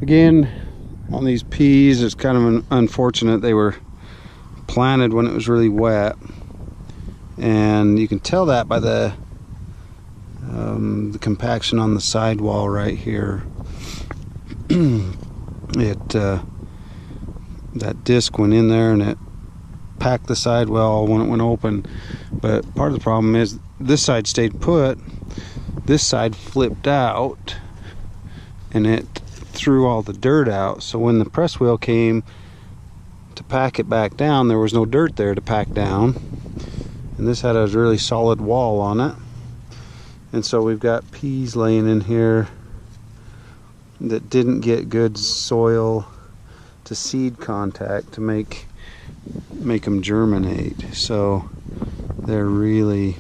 Again, on these peas, it's kind of unfortunate. They were planted when it was really wet, and you can tell that by the compaction on the sidewall right here. That disc went in there and it packed the sidewall when it went open. But part of the problem is this side stayed put, this side flipped out, and it threw all the dirt out. So when the press wheel came to pack it back down, there was no dirt there to pack down, and this had a really solid wall on it. And so we've got peas laying in here that didn't get good soil to seed contact to make them germinate. So they're really,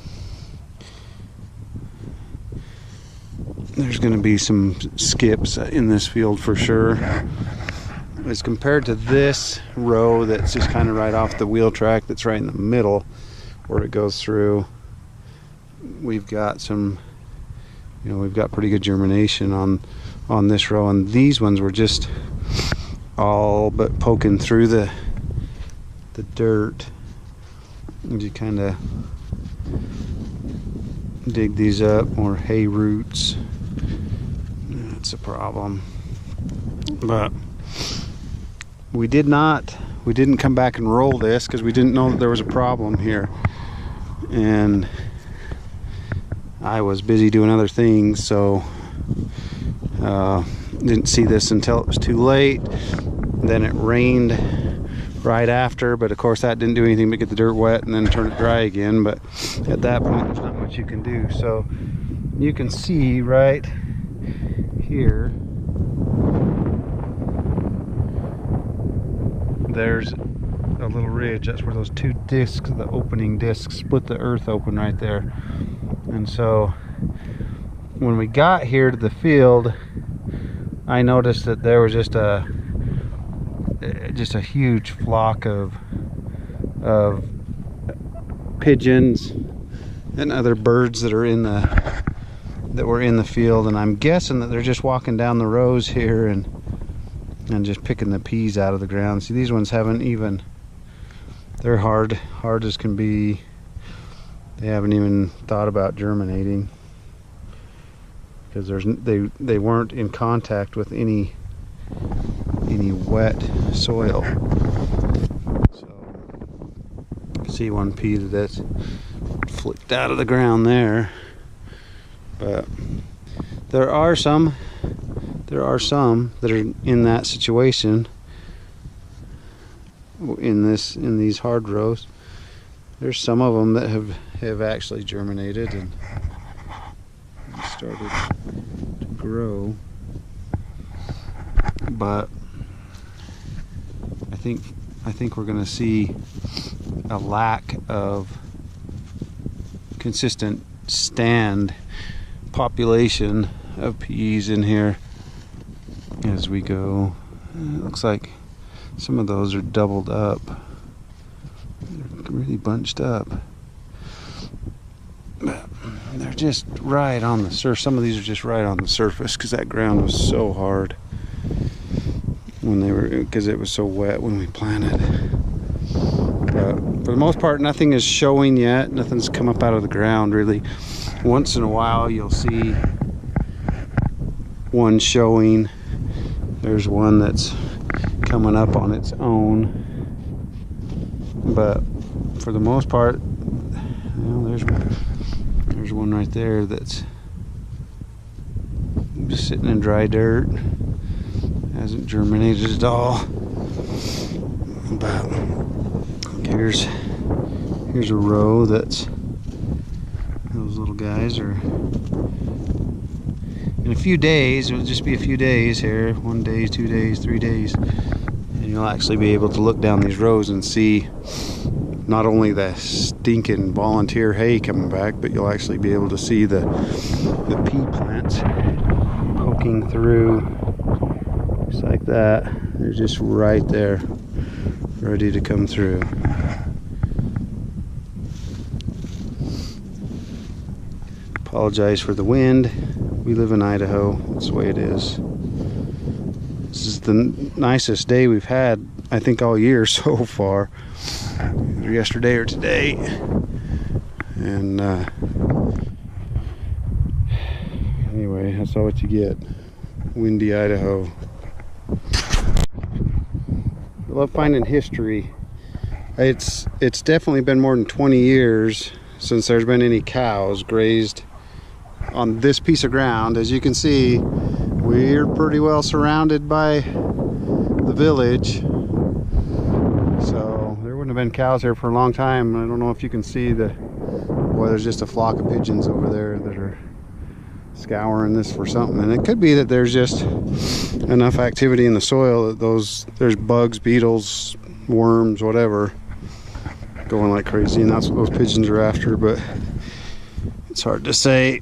there's going to be some skips in this field for sure. As compared to this row that's just kind of right off the wheel track that's right in the middle where it goes through, we've got some, we've got pretty good germination on this row, and these ones were just all but poking through the dirt. And you kind of dig these up, more hay roots. That's a problem. But we didn't come back and roll this because we didn't know that there was a problem here, and I was busy doing other things, so didn't see this until it was too late. Then it rained right after, but of course that didn't do anything but get the dirt wet and then turn it dry again. But at that point there's not much you can do. So you can see right here there's a little ridge. That's where those two discs, the opening discs, split the earth open right there. And so when we got here to the field, I noticed that there was just a huge flock of pigeons and other birds that were in the field, and I'm guessing that they're just walking down the rows here and just picking the peas out of the ground. See, these ones haven't even, they're hard as can be. They haven't even thought about germinating because they weren't in contact with any wet soil. So see one pea that's flipped out of the ground there. But there are some that are in that situation in these hard rows. There's some of them that have actually germinated and started to grow, but I think we're going to see a lack of consistent stand population of peas in here as we go. It looks like some of those are doubled up. They're really bunched up. But they're just right on the surface. Some of these are just right on the surface because that ground was so hard because it was so wet when we planted. But for the most part, nothing is showing yet. Nothing's come up out of the ground really. Once in a while you'll see one showing. There's one that's coming up on its own, but for the most part, there's one right there that's just sitting in dry dirt, hasn't germinated at all. But here's a row that's, those little guys are, in a few days, it'll just be a few days here, 1 day, 2 days, 3 days, and you'll actually be able to look down these rows and see not only the stinking volunteer hay coming back, but you'll actually be able to see the pea plants poking through just like that. They're just right there, ready to come through. Apologize for the wind. We live in Idaho. That's the way it is. This is the nicest day we've had, I think, all year so far. Either yesterday or today. And anyway, that's all what you get. Windy Idaho. I love finding history. It's definitely been more than 20 years since there's been any cows grazed on this piece of ground. As you can see, we're pretty well surrounded by the village, so there wouldn't have been cows here for a long time. I don't know if you can see there's just a flock of pigeons over there that are scouring this for something, and it could be that there's just enough activity in the soil that there's bugs, beetles, worms, whatever, going like crazy, and that's what those pigeons are after. But it's hard to say.